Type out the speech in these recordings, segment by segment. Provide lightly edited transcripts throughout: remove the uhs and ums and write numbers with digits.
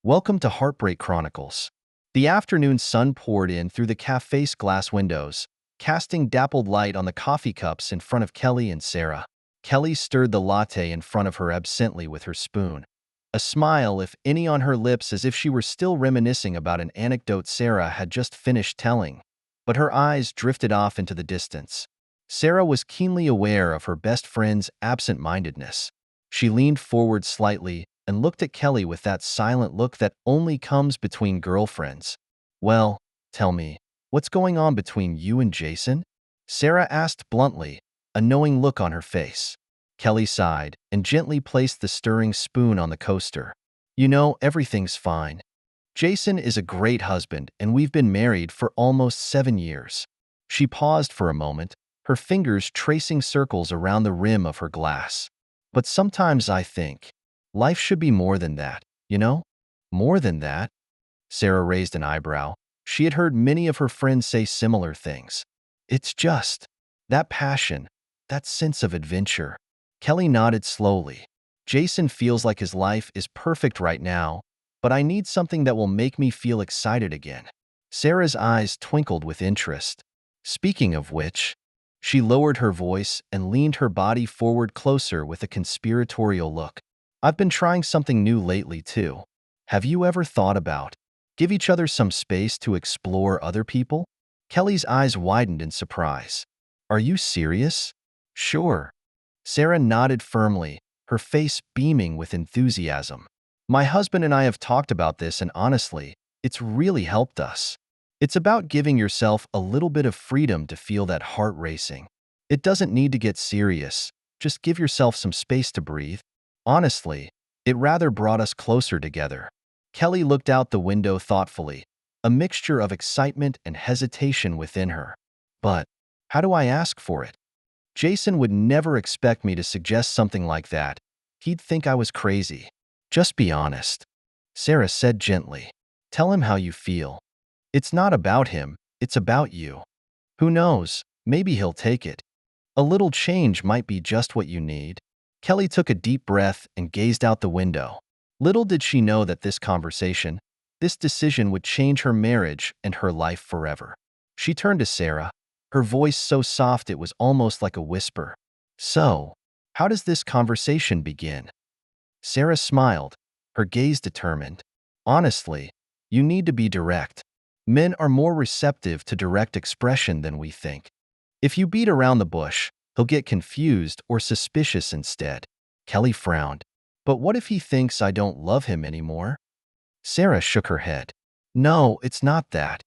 Welcome to Heartbreak Chronicles. The afternoon sun poured in through the cafe's glass windows, casting dappled light on the coffee cups in front of Kelly and Sarah. Kelly stirred the latte in front of her absently with her spoon, a smile, if any, on her lips as if she were still reminiscing about an anecdote Sarah had just finished telling. But her eyes drifted off into the distance. Sarah was keenly aware of her best friend's absent-mindedness. She leaned forward slightly and looked at Kelly with that silent look that only comes between girlfriends. "Well, tell me, what's going on between you and Jason?" Sarah asked bluntly, a knowing look on her face. Kelly sighed and gently placed the stirring spoon on the coaster. "You know, everything's fine. Jason is a great husband, and we've been married for almost 7 years." She paused for a moment, her fingers tracing circles around the rim of her glass. "But sometimes I think life should be more than that, you know?" "More than that?" Sarah raised an eyebrow. She had heard many of her friends say similar things. "It's just that passion, that sense of adventure." Kelly nodded slowly. "Jason feels like his life is perfect right now, but I need something that will make me feel excited again." Sarah's eyes twinkled with interest. "Speaking of which," she lowered her voice and leaned her body forward closer with a conspiratorial look, "I've been trying something new lately, too. Have you ever thought about give each other some space to explore other people?" Kelly's eyes widened in surprise. "Are you serious?" "Sure." Sarah nodded firmly, her face beaming with enthusiasm. "My husband and I have talked about this, and honestly, it's really helped us. It's about giving yourself a little bit of freedom to feel that heart racing. It doesn't need to get serious. Just give yourself some space to breathe. Honestly, it rather brought us closer together." Kelly looked out the window thoughtfully, a mixture of excitement and hesitation within her. "But how do I ask for it? Jason would never expect me to suggest something like that. He'd think I was crazy." "Just be honest," Sarah said gently. "Tell him how you feel. It's not about him, it's about you. Who knows, maybe he'll take it. A little change might be just what you need." Kelly took a deep breath and gazed out the window. Little did she know that this decision would change her marriage and her life forever. She turned to Sarah, her voice so soft it was almost like a whisper. "So, how does this conversation begin?" Sarah smiled, her gaze determined. "Honestly, you need to be direct. Men are more receptive to direct expression than we think. If you beat around the bush, he'll get confused or suspicious instead." Kelly frowned. "But what if he thinks I don't love him anymore?" Sarah shook her head. "No, it's not that.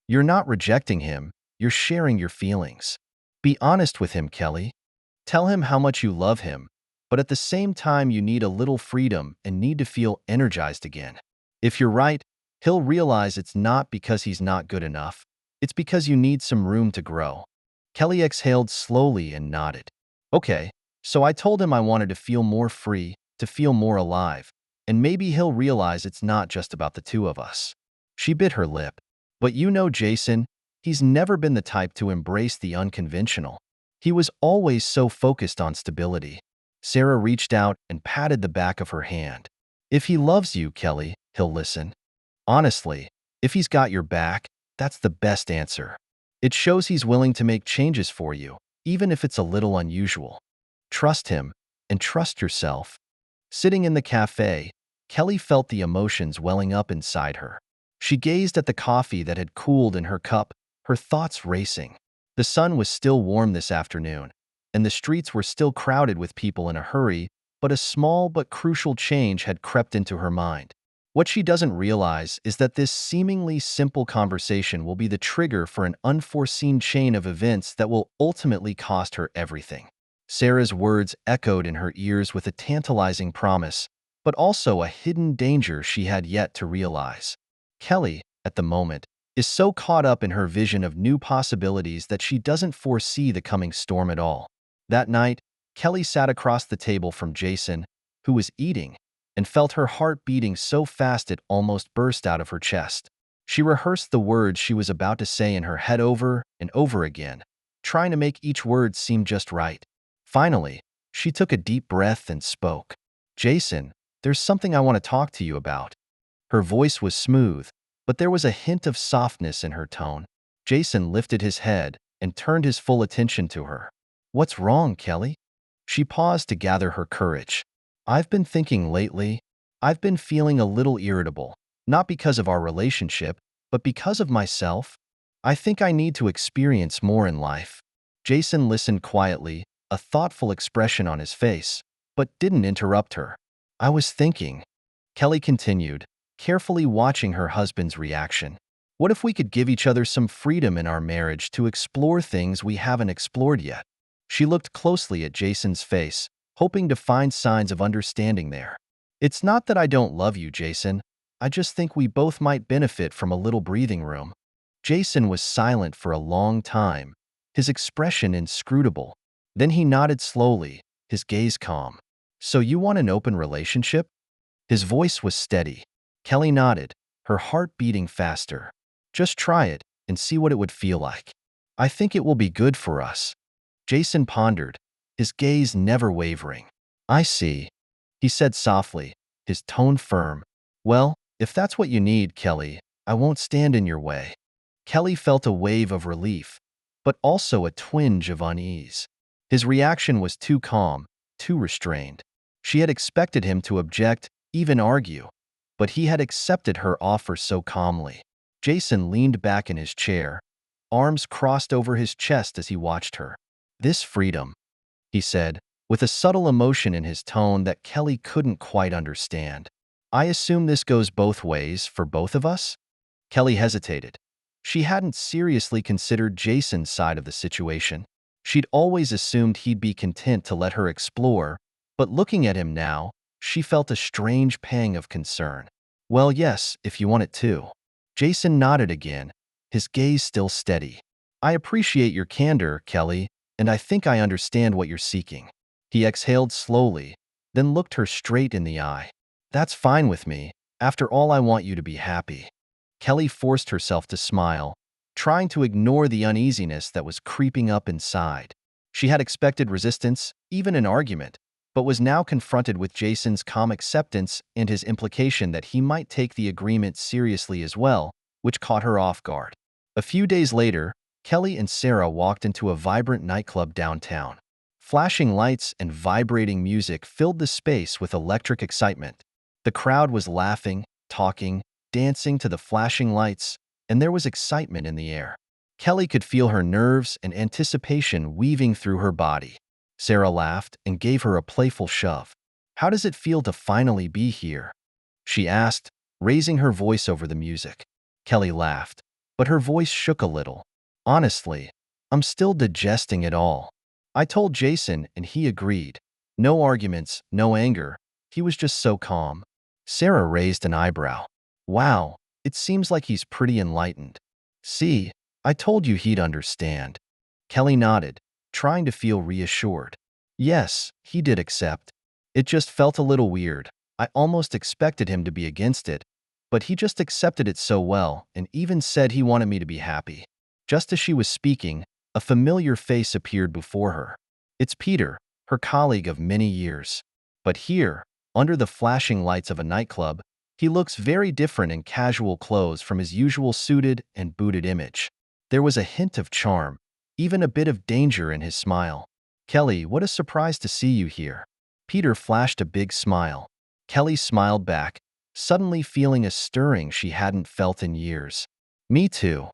You're not rejecting him, you're sharing your feelings. Be honest with him, Kelly. Tell him how much you love him, but at the same time you need a little freedom and need to feel energized again. If you're right, he'll realize it's not because he's not good enough. It's because you need some room to grow." Kelly exhaled slowly and nodded. "Okay, so I told him I wanted to feel more free, to feel more alive, and maybe he'll realize it's not just about the two of us." She bit her lip. "But you know Jason, he's never been the type to embrace the unconventional. He was always so focused on stability." Sarah reached out and patted the back of her hand. "If he loves you, Kelly, he'll listen. Honestly, if he's got your back, that's the best answer. It shows he's willing to make changes for you, even if it's a little unusual. Trust him, and trust yourself." Sitting in the cafe, Kelly felt the emotions welling up inside her. She gazed at the coffee that had cooled in her cup, her thoughts racing. The sun was still warm this afternoon, and the streets were still crowded with people in a hurry, but a small but crucial change had crept into her mind. What she doesn't realize is that this seemingly simple conversation will be the trigger for an unforeseen chain of events that will ultimately cost her everything. Sarah's words echoed in her ears with a tantalizing promise, but also a hidden danger she had yet to realize. Kelly, at the moment, is so caught up in her vision of new possibilities that she doesn't foresee the coming storm at all. That night, Kelly sat across the table from Jason, who was eating, and felt her heart beating so fast it almost burst out of her chest. She rehearsed the words she was about to say in her head over and over again, trying to make each word seem just right. Finally, she took a deep breath and spoke. "Jason, there's something I want to talk to you about." Her voice was smooth, but there was a hint of softness in her tone. Jason lifted his head and turned his full attention to her. "What's wrong, Kelly?" She paused to gather her courage. "I've been thinking lately. I've been feeling a little irritable, not because of our relationship, but because of myself. I think I need to experience more in life." Jason listened quietly, a thoughtful expression on his face, but didn't interrupt her. "I was thinking," Kelly continued, carefully watching her husband's reaction. "What if we could give each other some freedom in our marriage to explore things we haven't explored yet?" She looked closely at Jason's face, hoping to find signs of understanding there. "It's not that I don't love you, Jason. I just think we both might benefit from a little breathing room." Jason was silent for a long time, his expression inscrutable. Then he nodded slowly, his gaze calm. "So you want an open relationship?" His voice was steady. Kelly nodded, her heart beating faster. "Just try it and see what it would feel like. I think it will be good for us." Jason pondered, his gaze never wavering. "I see," he said softly, his tone firm. "Well, if that's what you need, Kelly, I won't stand in your way." Kelly felt a wave of relief, but also a twinge of unease. His reaction was too calm, too restrained. She had expected him to object, even argue, but he had accepted her offer so calmly. Jason leaned back in his chair, arms crossed over his chest as he watched her. "This freedom," he said, with a subtle emotion in his tone that Kelly couldn't quite understand. "I assume this goes both ways for both of us?" Kelly hesitated. She hadn't seriously considered Jason's side of the situation. She'd always assumed he'd be content to let her explore, but looking at him now, she felt a strange pang of concern. "Well, yes, if you want it to." Jason nodded again, his gaze still steady. "I appreciate your candor, Kelly, and I think I understand what you're seeking." He exhaled slowly, then looked her straight in the eye. "That's fine with me. After all, I want you to be happy." Kelly forced herself to smile, trying to ignore the uneasiness that was creeping up inside. She had expected resistance, even an argument, but was now confronted with Jason's calm acceptance and his implication that he might take the agreement seriously as well, which caught her off guard. A few days later, Kelly and Sarah walked into a vibrant nightclub downtown. Flashing lights and vibrating music filled the space with electric excitement. The crowd was laughing, talking, dancing to the flashing lights, and there was excitement in the air. Kelly could feel her nerves and anticipation weaving through her body. Sarah laughed and gave her a playful shove. "How does it feel to finally be here?" she asked, raising her voice over the music. Kelly laughed, but her voice shook a little. "Honestly, I'm still digesting it all. I told Jason and he agreed. No arguments, no anger. He was just so calm." Sarah raised an eyebrow. "Wow, it seems like he's pretty enlightened." "See, I told you he'd understand." Kelly nodded, trying to feel reassured. "Yes, he did accept. It just felt a little weird. I almost expected him to be against it, but he just accepted it so well and even said he wanted me to be happy." Just as she was speaking, a familiar face appeared before her. It's Peter, her colleague of many years. But here, under the flashing lights of a nightclub, he looks very different in casual clothes from his usual suited and booted image. There was a hint of charm, even a bit of danger in his smile. "Kelly, what a surprise to see you here." Peter flashed a big smile. Kelly smiled back, suddenly feeling a stirring she hadn't felt in years. "Me too."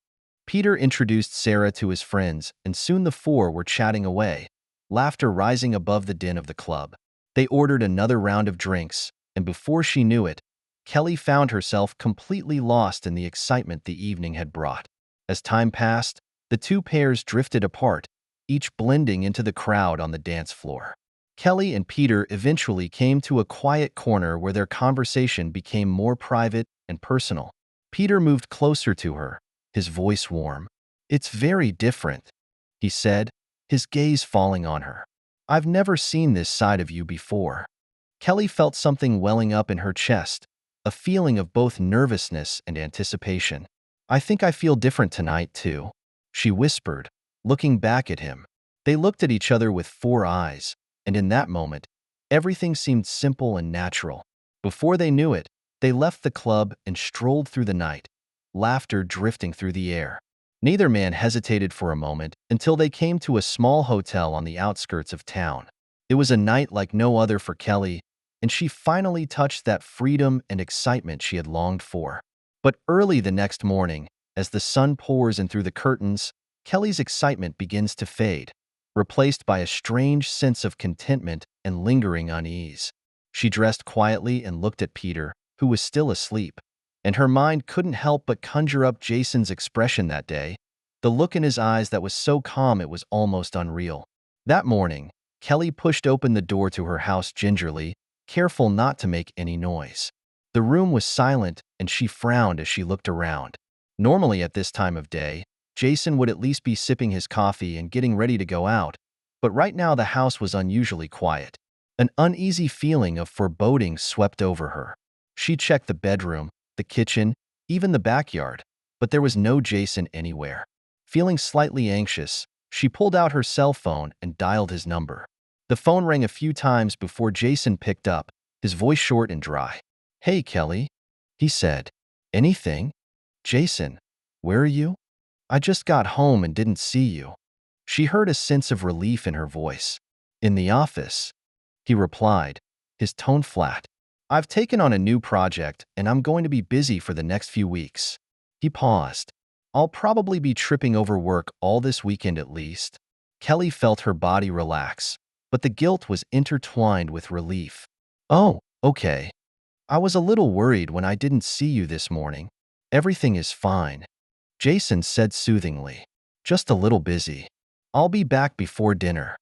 Peter introduced Sarah to his friends, and soon the four were chatting away, laughter rising above the din of the club. They ordered another round of drinks, and before she knew it, Kelly found herself completely lost in the excitement the evening had brought. As time passed, the two pairs drifted apart, each blending into the crowd on the dance floor. Kelly and Peter eventually came to a quiet corner where their conversation became more private and personal. Peter moved closer to her, his voice warm. "It's very different," he said, his gaze falling on her. "I've never seen this side of you before." Kelly felt something welling up in her chest, a feeling of both nervousness and anticipation. "I think I feel different tonight, too," she whispered, looking back at him. They looked at each other with four eyes, and in that moment, everything seemed simple and natural. Before they knew it, They left the club and strolled through the night, laughter drifting through the air. Neither man hesitated for a moment until they came to a small hotel on the outskirts of town. It was a night like no other for Kelly, and she finally touched that freedom and excitement she had longed for. But early the next morning, as the sun pours in through the curtains, Kelly's excitement begins to fade, replaced by a strange sense of contentment and lingering unease. She dressed quietly and looked at Peter, who was still asleep, and her mind couldn't help but conjure up Jason's expression that day, the look in his eyes that was so calm it was almost unreal. That morning, Kelly pushed open the door to her house gingerly, careful not to make any noise. The room was silent, and she frowned as she looked around. Normally at this time of day, Jason would at least be sipping his coffee and getting ready to go out, but right now the house was unusually quiet. An uneasy feeling of foreboding swept over her. She checked the bedroom, the kitchen, even the backyard, but there was no Jason anywhere. Feeling slightly anxious, she pulled out her cell phone and dialed his number. The phone rang a few times before Jason picked up, his voice short and dry. "Hey, Kelly," he said. "Anything?" "Jason, where are you? I just got home and didn't see you." She heard a sense of relief in her voice. "In the office," he replied, his tone flat. "I've taken on a new project and I'm going to be busy for the next few weeks." He paused. "I'll probably be tripping over work all this weekend at least." Kelly felt her body relax, but the guilt was intertwined with relief. "Oh, okay. I was a little worried when I didn't see you this morning. Everything is fine," Jason said soothingly. "Just a little busy. I'll be back before dinner."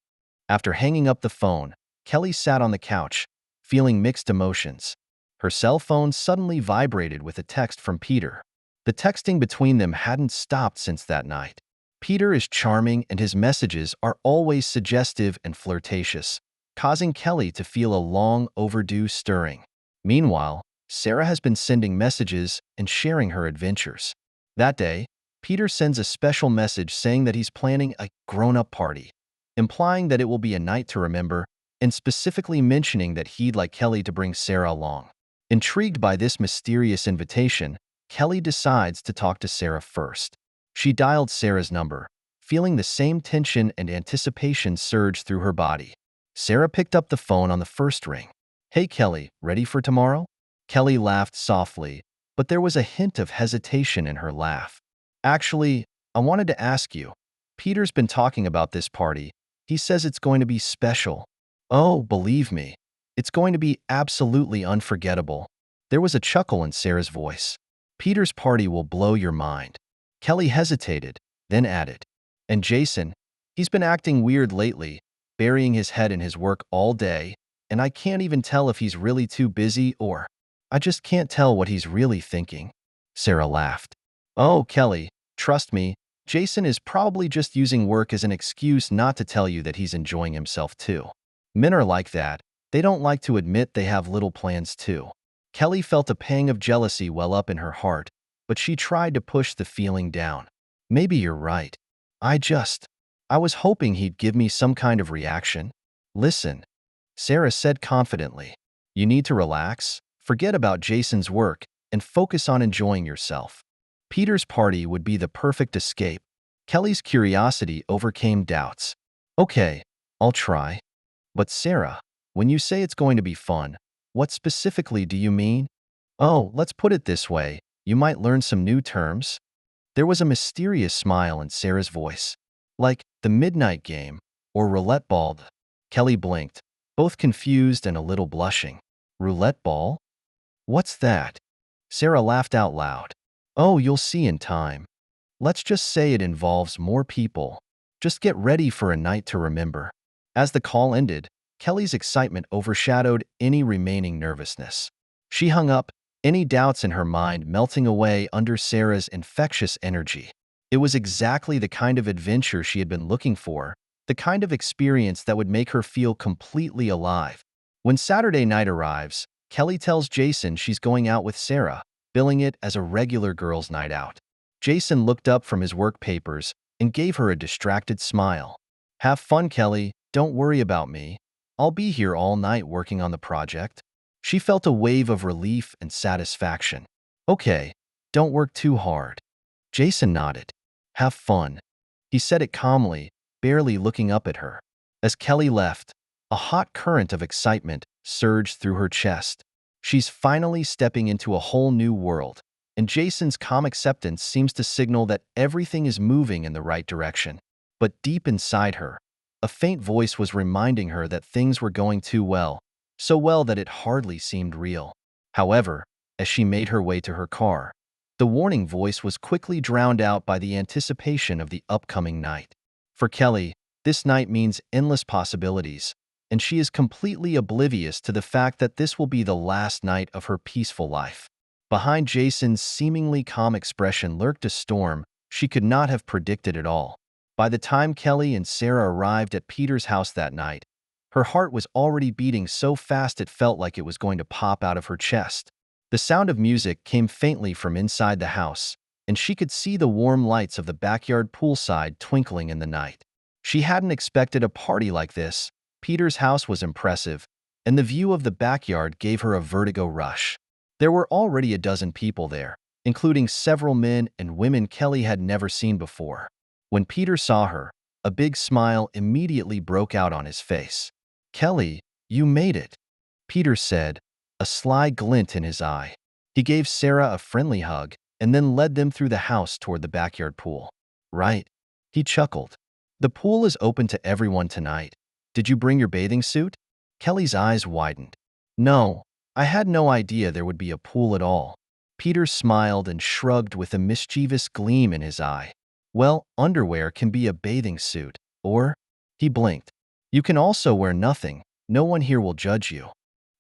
After hanging up the phone, Kelly sat on the couch, feeling mixed emotions. Her cell phone suddenly vibrated with a text from Peter. The texting between them hadn't stopped since that night. Peter is charming and his messages are always suggestive and flirtatious, causing Kelly to feel a long overdue stirring. Meanwhile, Sarah has been sending messages and sharing her adventures. That day, Peter sends a special message saying that he's planning a grown-up party, implying that it will be a night to remember, and specifically mentioning that he'd like Kelly to bring Sarah along. Intrigued by this mysterious invitation, Kelly decides to talk to Sarah first. She dialed Sarah's number, feeling the same tension and anticipation surge through her body. Sarah picked up the phone on the first ring. "Hey Kelly, ready for tomorrow?" Kelly laughed softly, but there was a hint of hesitation in her laugh. "Actually, I wanted to ask you. Peter's been talking about this party. He says it's going to be special." "Oh, believe me, it's going to be absolutely unforgettable." There was a chuckle in Sarah's voice. "Peter's party will blow your mind." Kelly hesitated, then added, "And Jason, he's been acting weird lately, burying his head in his work all day, and I can't even tell if he's really too busy or I just can't tell what he's really thinking." Sarah laughed. "Oh, Kelly, trust me, Jason is probably just using work as an excuse not to tell you that he's enjoying himself too. Men are like that. They don't like to admit they have little plans too." Kelly felt a pang of jealousy well up in her heart, but she tried to push the feeling down. "Maybe you're right. I was hoping he'd give me some kind of reaction." "Listen," Sarah said confidently, "you need to relax, forget about Jason's work, and focus on enjoying yourself. Peter's party would be the perfect escape." Kelly's curiosity overcame doubts. "Okay, I'll try. But Sarah, when you say it's going to be fun, what specifically do you mean?" "Oh, let's put it this way. You might learn some new terms." There was a mysterious smile in Sarah's voice. "Like the midnight game or roulette ball." Kelly blinked, both confused and a little blushing. "Roulette ball? What's that?" Sarah laughed out loud. "Oh, you'll see in time. Let's just say it involves more people. Just get ready for a night to remember." As the call ended, Kelly's excitement overshadowed any remaining nervousness. She hung up, any doubts in her mind melting away under Sarah's infectious energy. It was exactly the kind of adventure she had been looking for, the kind of experience that would make her feel completely alive. When Saturday night arrives, Kelly tells Jason she's going out with Sarah, billing it as a regular girls' night out. Jason looked up from his work papers and gave her a distracted smile. "Have fun, Kelly. Don't worry about me. I'll be here all night working on the project." She felt a wave of relief and satisfaction. Okay, don't work too hard. Jason nodded. Have fun. He said it calmly, barely looking up at her. As Kelly left, a hot current of excitement surged through her chest. She's finally stepping into a whole new world, and Jason's calm acceptance seems to signal that everything is moving in the right direction. But deep inside her, a faint voice was reminding her that things were going too well, so well that it hardly seemed real. However, as she made her way to her car, the warning voice was quickly drowned out by the anticipation of the upcoming night. For Kelly, this night means endless possibilities, and she is completely oblivious to the fact that this will be the last night of her peaceful life. Behind Jason's seemingly calm expression lurked a storm she could not have predicted at all. By the time Kelly and Sarah arrived at Peter's house that night, her heart was already beating so fast it felt like it was going to pop out of her chest. The sound of music came faintly from inside the house, and she could see the warm lights of the backyard poolside twinkling in the night. She hadn't expected a party like this. Peter's house was impressive, and the view of the backyard gave her a vertigo rush. There were already a dozen people there, including several men and women Kelly had never seen before. When Peter saw her, a big smile immediately broke out on his face. "Kelly, you made it," Peter said, a sly glint in his eye. He gave Sarah a friendly hug and then led them through the house toward the backyard pool. "Right," he chuckled. "The pool is open to everyone tonight. Did you bring your bathing suit?" Kelly's eyes widened. "No, I had no idea there would be a pool at all." Peter smiled and shrugged with a mischievous gleam in his eye. "Well, underwear can be a bathing suit, or—" he blinked. "You can also wear nothing. No one here will judge you."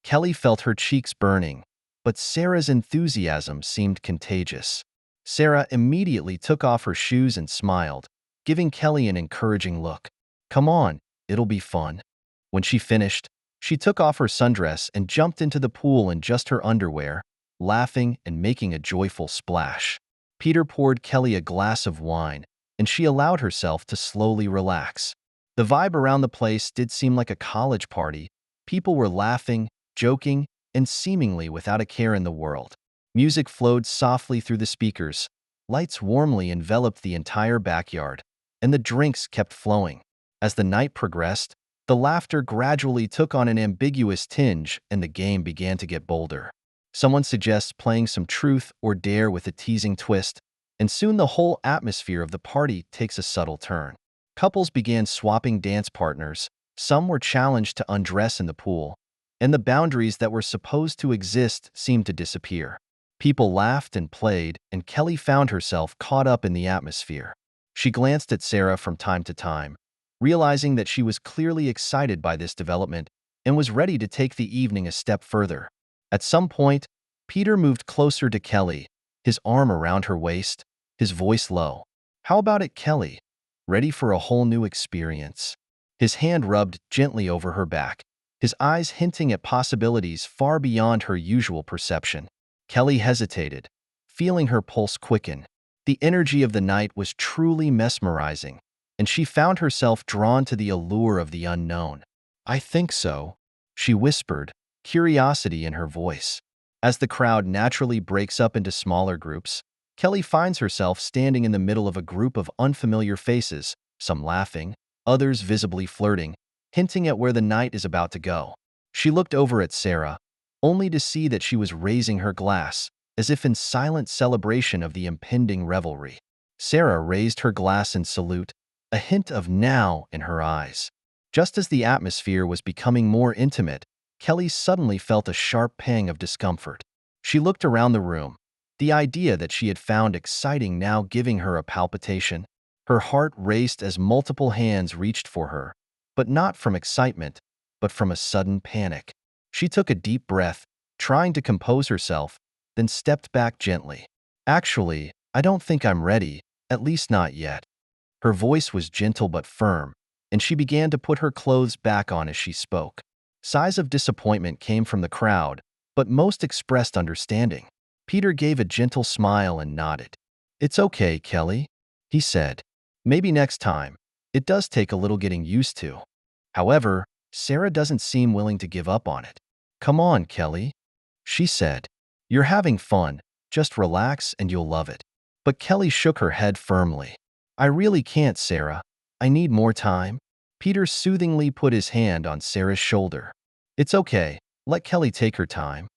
Kelly felt her cheeks burning, but Sarah's enthusiasm seemed contagious. Sarah immediately took off her shoes and smiled, giving Kelly an encouraging look. "Come on, it'll be fun." When she finished, she took off her sundress and jumped into the pool in just her underwear, laughing and making a joyful splash. Peter poured Kelly a glass of wine, and she allowed herself to slowly relax. The vibe around the place did seem like a college party. People were laughing, joking, and seemingly without a care in the world. Music flowed softly through the speakers, lights warmly enveloped the entire backyard, and the drinks kept flowing. As the night progressed, the laughter gradually took on an ambiguous tinge and the game began to get bolder. Someone suggests playing some truth or dare with a teasing twist, and soon the whole atmosphere of the party takes a subtle turn. Couples began swapping dance partners, some were challenged to undress in the pool, and the boundaries that were supposed to exist seemed to disappear. People laughed and played, and Kelly found herself caught up in the atmosphere. She glanced at Sarah from time to time, realizing that she was clearly excited by this development and was ready to take the evening a step further. At some point, Peter moved closer to Kelly, his arm around her waist, his voice low. "How about it, Kelly? Ready for a whole new experience?" His hand rubbed gently over her back, his eyes hinting at possibilities far beyond her usual perception. Kelly hesitated, feeling her pulse quicken. The energy of the night was truly mesmerizing, and she found herself drawn to the allure of the unknown. "I think so," she whispered, curiosity in her voice. As the crowd naturally breaks up into smaller groups, Kelly finds herself standing in the middle of a group of unfamiliar faces, some laughing, others visibly flirting, hinting at where the night is about to go. She looked over at Sarah, only to see that she was raising her glass, as if in silent celebration of the impending revelry. Sarah raised her glass in salute, a hint of now in her eyes. Just as the atmosphere was becoming more intimate, Kelly suddenly felt a sharp pang of discomfort. She looked around the room, the idea that she had found exciting now giving her a palpitation. Her heart raced as multiple hands reached for her, but not from excitement, but from a sudden panic. She took a deep breath, trying to compose herself, then stepped back gently. "Actually, I don't think I'm ready, at least not yet." Her voice was gentle but firm, and she began to put her clothes back on as she spoke. Sighs of disappointment came from the crowd, but most expressed understanding. Peter gave a gentle smile and nodded. "It's okay, Kelly," he said. "Maybe next time. It does take a little getting used to." However, Sarah doesn't seem willing to give up on it. "Come on, Kelly," she said. "You're having fun. Just relax and you'll love it." But Kelly shook her head firmly. "I really can't, Sarah. I need more time." Peter soothingly put his hand on Sarah's shoulder. "It's okay. Let Kelly take her time."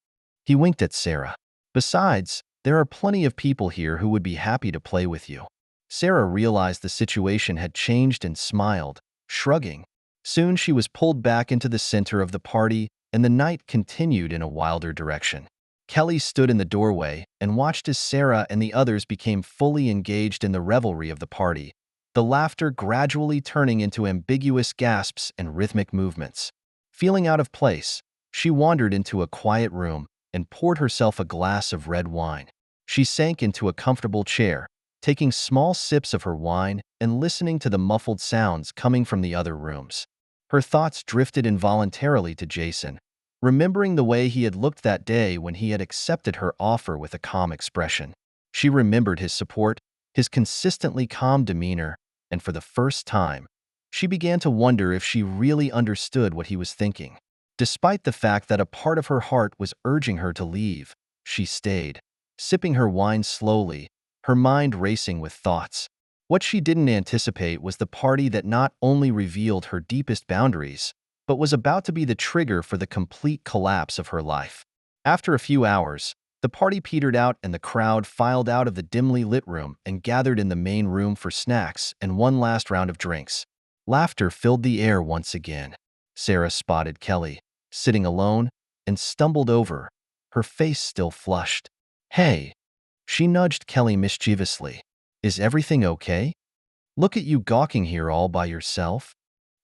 He winked at Sarah. "Besides, there are plenty of people here who would be happy to play with you." Sarah realized the situation had changed and smiled, shrugging. Soon she was pulled back into the center of the party, and the night continued in a wilder direction. Kelly stood in the doorway and watched as Sarah and the others became fully engaged in the revelry of the party, the laughter gradually turning into ambiguous gasps and rhythmic movements. Feeling out of place, she wandered into a quiet room and poured herself a glass of red wine. She sank into a comfortable chair, taking small sips of her wine and listening to the muffled sounds coming from the other rooms. Her thoughts drifted involuntarily to Jason, remembering the way he had looked that day when he had accepted her offer with a calm expression. She remembered his support, his consistently calm demeanor, and for the first time, she began to wonder if she really understood what he was thinking. Despite the fact that a part of her heart was urging her to leave, she stayed, sipping her wine slowly, her mind racing with thoughts. What she didn't anticipate was the party that not only revealed her deepest boundaries, but was about to be the trigger for the complete collapse of her life. After a few hours, the party petered out and the crowd filed out of the dimly lit room and gathered in the main room for snacks and one last round of drinks. Laughter filled the air once again. Sarah spotted Kelly, sitting alone, and stumbled over, her face still flushed. "Hey," she nudged Kelly mischievously. "Is everything okay? Look at you gawking here all by yourself."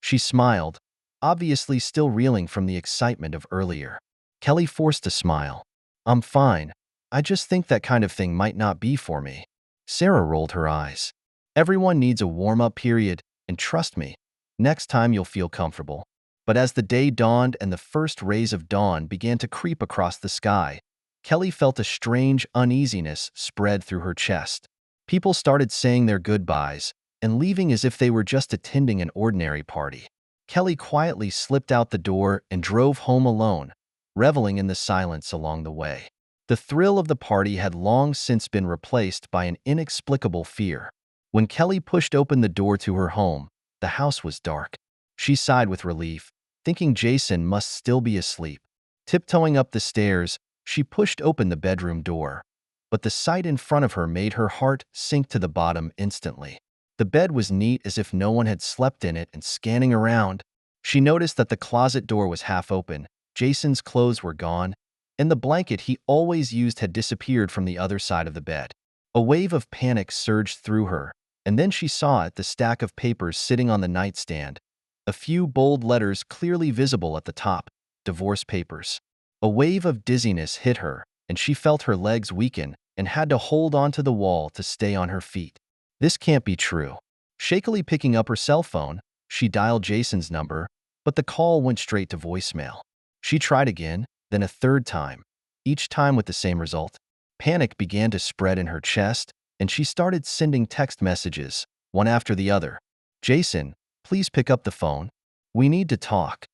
She smiled, obviously still reeling from the excitement of earlier. Kelly forced a smile. "I'm fine. I just think that kind of thing might not be for me." Sarah rolled her eyes. "Everyone needs a warm-up period, and trust me, next time you'll feel comfortable." But as the day dawned and the first rays of dawn began to creep across the sky, Kelly felt a strange uneasiness spread through her chest. People started saying their goodbyes and leaving as if they were just attending an ordinary party. Kelly quietly slipped out the door and drove home alone, reveling in the silence along the way. The thrill of the party had long since been replaced by an inexplicable fear. When Kelly pushed open the door to her home, the house was dark. She sighed with relief, thinking Jason must still be asleep. Tiptoeing up the stairs, she pushed open the bedroom door. But the sight in front of her made her heart sink to the bottom instantly. The bed was neat as if no one had slept in it, and scanning around, she noticed that the closet door was half open, Jason's clothes were gone, and the blanket he always used had disappeared from the other side of the bed. A wave of panic surged through her, and then she saw it, the stack of papers sitting on the nightstand, a few bold letters clearly visible at the top, divorce papers. A wave of dizziness hit her, and she felt her legs weaken and had to hold onto the wall to stay on her feet. This can't be true. Shakily picking up her cell phone, she dialed Jason's number, but the call went straight to voicemail. She tried again, then a third time, each time with the same result. Panic began to spread in her chest, and she started sending text messages, one after the other. "Jason, please pick up the phone. We need to talk.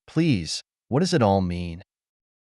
Please, what does it all mean?"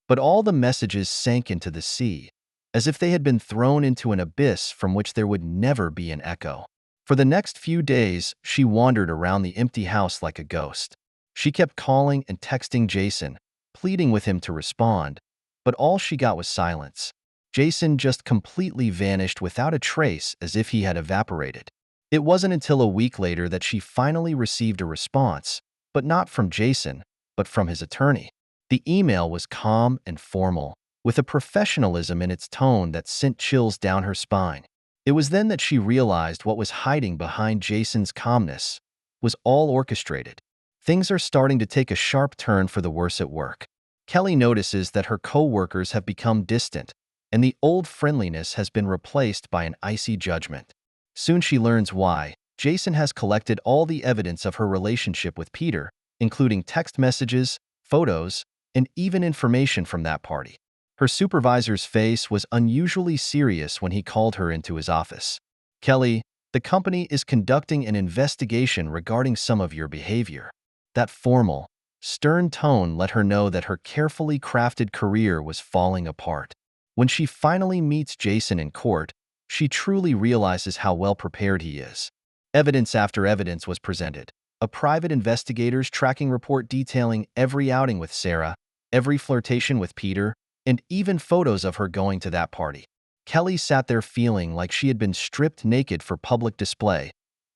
But all the messages sank into the sea, as if they had been thrown into an abyss from which there would never be an echo. For the next few days, she wandered around the empty house like a ghost. She kept calling and texting Jason, pleading with him to respond, but all she got was silence. Jason just completely vanished without a trace, as if he had evaporated. It wasn't until a week later that she finally received a response, but not from Jason, but from his attorney. The email was calm and formal, with a professionalism in its tone that sent chills down her spine. It was then that she realized what was hiding behind Jason's calmness was all orchestrated. Things are starting to take a sharp turn for the worse at work. Kelly notices that her co-workers have become distant, and the old friendliness has been replaced by an icy judgment. Soon she learns why. Jason has collected all the evidence of her relationship with Peter, including text messages, photos, and even information from that party. Her supervisor's face was unusually serious when he called her into his office. "Kelly, the company is conducting an investigation regarding some of your behavior." That formal, stern tone let her know that her carefully crafted career was falling apart. When she finally meets Jason in court, she truly realizes how well prepared he is. Evidence after evidence was presented. A private investigator's tracking report detailing every outing with Sarah, every flirtation with Peter, and even photos of her going to that party. Kelly sat there feeling like she had been stripped naked for public display,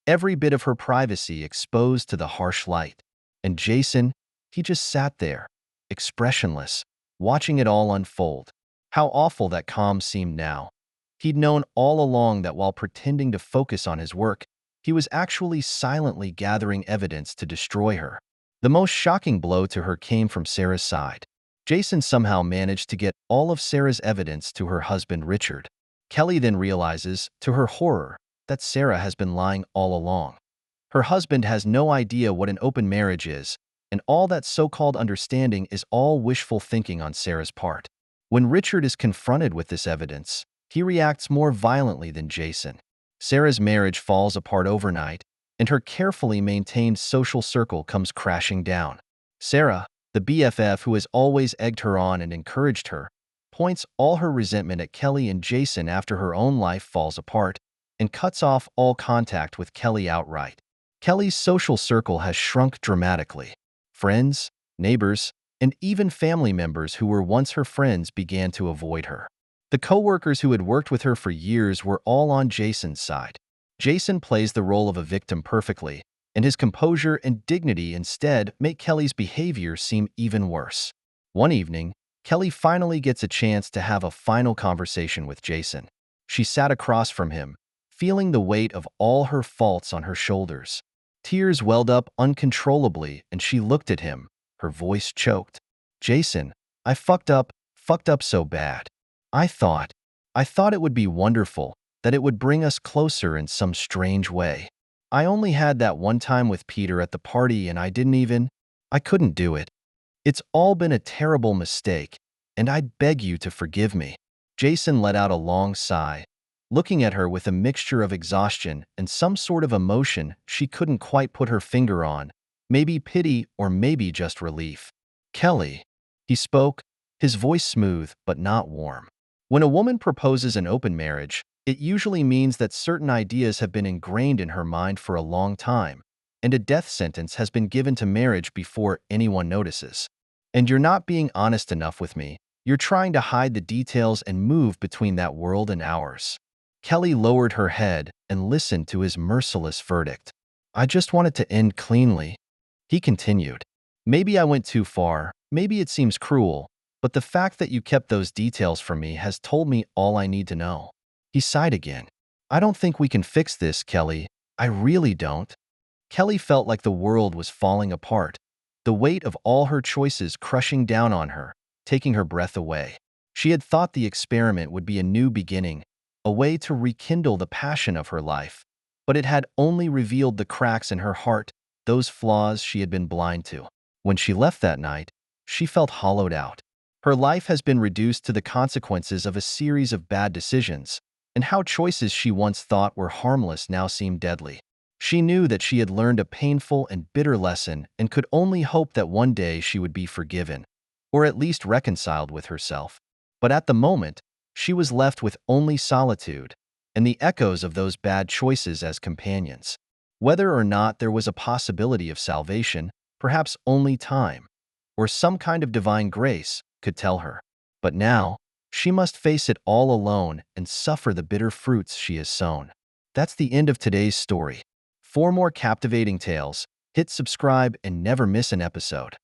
every bit of her privacy exposed to the harsh light. And Jason, he just sat there, expressionless, watching it all unfold. How awful that calm seemed now. He'd known all along that while pretending to focus on his work, he was actually silently gathering evidence to destroy her. The most shocking blow to her came from Sarah's side. Jason somehow managed to get all of Sarah's evidence to her husband Richard. Kelly then realizes, to her horror, that Sarah has been lying all along. Her husband has no idea what an open marriage is, and all that so-called understanding is all wishful thinking on Sarah's part. When Richard is confronted with this evidence, he reacts more violently than Jason. Sarah's marriage falls apart overnight, and her carefully maintained social circle comes crashing down. Sarah, the BFF who has always egged her on and encouraged her, points all her resentment at Kelly and Jason after her own life falls apart, and cuts off all contact with Kelly outright. Kelly's social circle has shrunk dramatically. Friends, neighbors, and even family members who were once her friends began to avoid her. The co-workers who had worked with her for years were all on Jason's side. Jason plays the role of a victim perfectly, and his composure and dignity instead make Kelly's behavior seem even worse. One evening, Kelly finally gets a chance to have a final conversation with Jason. She sat across from him, feeling the weight of all her faults on her shoulders. Tears welled up uncontrollably, and she looked at him, her voice choked. "Jason, I fucked up so bad. I thought it would be wonderful, that it would bring us closer in some strange way. I only had that one time with Peter at the party and I couldn't do it. It's all been a terrible mistake, and I beg you to forgive me." Jason let out a long sigh, looking at her with a mixture of exhaustion and some sort of emotion she couldn't quite put her finger on, maybe pity or maybe just relief. "Kelly," he spoke, his voice smooth but not warm. When a woman proposes an open marriage, it usually means that certain ideas have been ingrained in her mind for a long time, and a death sentence has been given to marriage before anyone notices. And you're not being honest enough with me. You're trying to hide the details and move between that world and ours. Kelly lowered her head and listened to his merciless verdict. "I just want it to end cleanly," he continued. "Maybe I went too far, maybe it seems cruel, but the fact that you kept those details from me has told me all I need to know." He sighed again. "I don't think we can fix this, Kelly. I really don't." Kelly felt like the world was falling apart, the weight of all her choices crushing down on her, taking her breath away. She had thought the experiment would be a new beginning, a way to rekindle the passion of her life, but it had only revealed the cracks in her heart, those flaws she had been blind to. When she left that night, she felt hollowed out. Her life has been reduced to the consequences of a series of bad decisions, and how choices she once thought were harmless now seemed deadly. She knew that she had learned a painful and bitter lesson and could only hope that one day she would be forgiven, or at least reconciled with herself. But at the moment, she was left with only solitude and the echoes of those bad choices as companions. Whether or not there was a possibility of salvation, perhaps only time, or some kind of divine grace, could tell her. But now, she must face it all alone and suffer the bitter fruits she has sown. That's the end of today's story. For more captivating tales, hit subscribe and never miss an episode.